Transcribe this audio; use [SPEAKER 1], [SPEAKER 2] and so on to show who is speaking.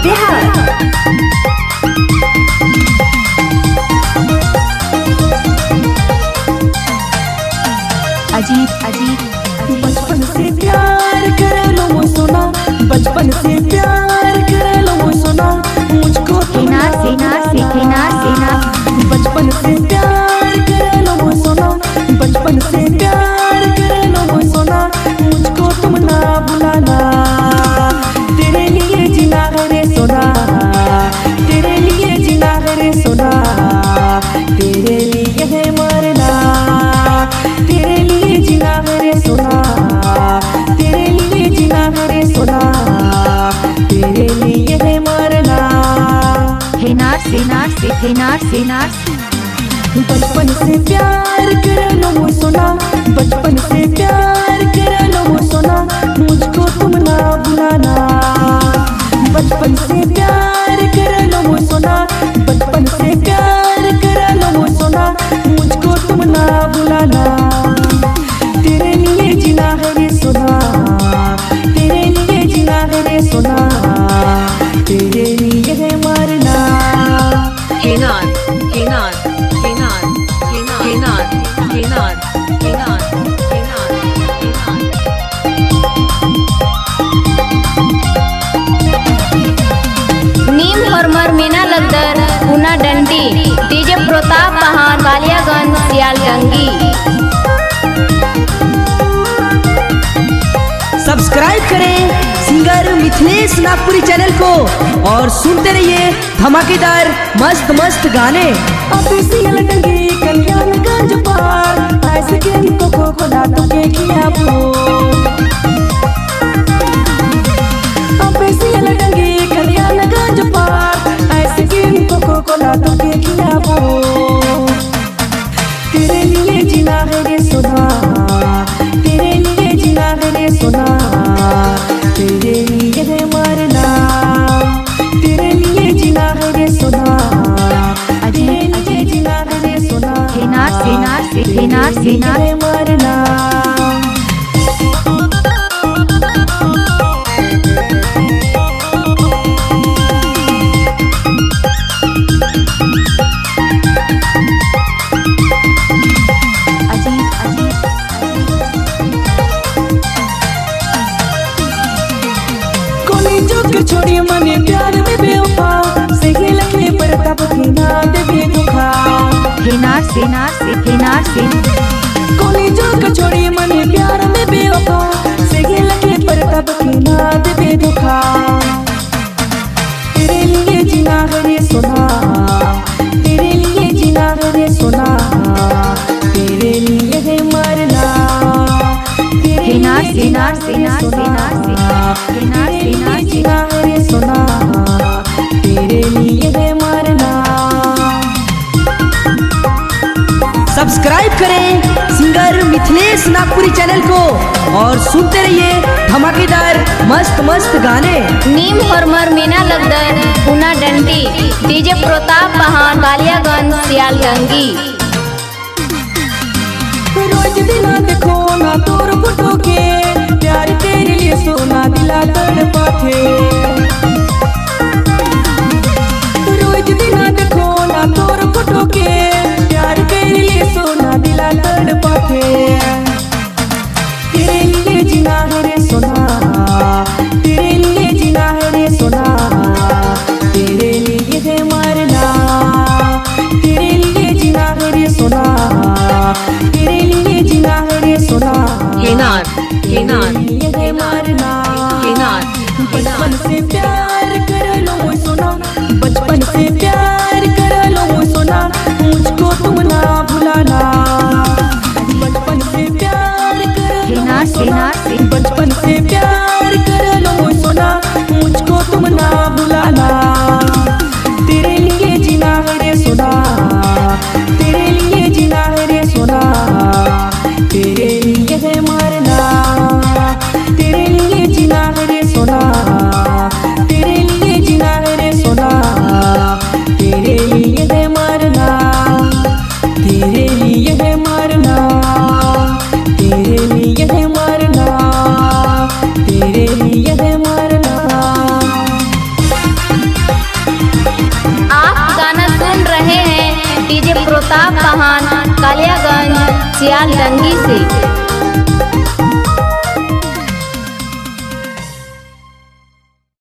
[SPEAKER 1] बिहार। अजीब अजीब
[SPEAKER 2] बचपन से प्यार कर लो वो सोना, बचपन से प्यार कर लो वो सोना, मुझको
[SPEAKER 1] सेना सेना सेना सेना
[SPEAKER 2] बचपन से प्यार कर लो वो सोना, बचपन से प्यार कर लो वो सोना, मुझको तुम ना भुलाना, तेरे लिए जीना है रे सोना, तेरे लिए जीना है रे सोना, तेरे लिए है मरना, तेरे लिए जीना है रे सोना, तेरे लिए जीना है रे सोना, तेरे लिए है मरना।
[SPEAKER 1] सेनार सेनार
[SPEAKER 2] बचपन से प्यार कर लो वो सोना, बचपन से प्यार कर लो वो सोना, मुझको तुम ना भुलाना, बचपन से प्यार कर लो वो सोना, बचपन से प्यार कर लो वो सोना, मुझको तुम ना भुलाना, तेरे लिए जीना है रे सोना, तेरे लिए जीना है रे सोना, तेरे लिए है मरना।
[SPEAKER 1] नीम हरमर मीना लगदर पूना डंडी डीजे प्रताप पहान बालियागंज सियालगंगी।
[SPEAKER 2] सब्सक्राइब करें सिंगर मिथिलेश नागपुरी चैनल को और सुनते रहिए धमाकेदार मस्त मस्त गाने। कल्याणगंज पार आइसक्रीम कोको कोला तो केकिया कल्याणगंज पार आइसक्रीम कोको कोला तो केकिया तेरे लिए जीना है रे सोना, तेरे लिए जीना है रे सोना, तेरे लिए है मरना, तेरे लिए जीना है रे सोना, तेरे लिए जीना है रे सोना,
[SPEAKER 1] सेनार
[SPEAKER 2] है मरना। छोड़ी मने प्यार में बेवफा से लगे प्रताप की ना देवे धोखा,
[SPEAKER 1] सेनार
[SPEAKER 2] कोनी जो छोड़ी मने प्यार में बेवफा से लगे प्रताप की ना देवे धोखा, तेरे लिए जीना है रे सोना, तेरे लिए जीना है रे सोना, तेरे लिए है मरना, तेरे लिए जीना है रे सोना, तेरे लिए है मरना। सब्सक्राइब करें सिंगर मिथिलेश नागपुरी चैनल को और सुनते रहिए धमाकेदार मस्त मस्त गाने।
[SPEAKER 1] नीम हरमर मीना लगदर पूना डंडी डीजे प्रताप पहान बालियागंज सियालगंगी।
[SPEAKER 2] रोज दिना देखो ना तोर फोटो के प्यार तेरे लिए सोना दिला तड़पाथे, रोज दिना देखो ना तोर फोटो के प्यार तेरे लिए सोना दिला तड़पाथे, तेरे लिए जीना है रे सोना, तेरे लिए जीना है रे सोना, तेरे लिए है मरना, तेरे लिए जीना है रे सोना, तेरे लिए जीना है रे सोना, तेरे लिए है मरना, बचपन से प्यार
[SPEAKER 1] सियाल दंगी से।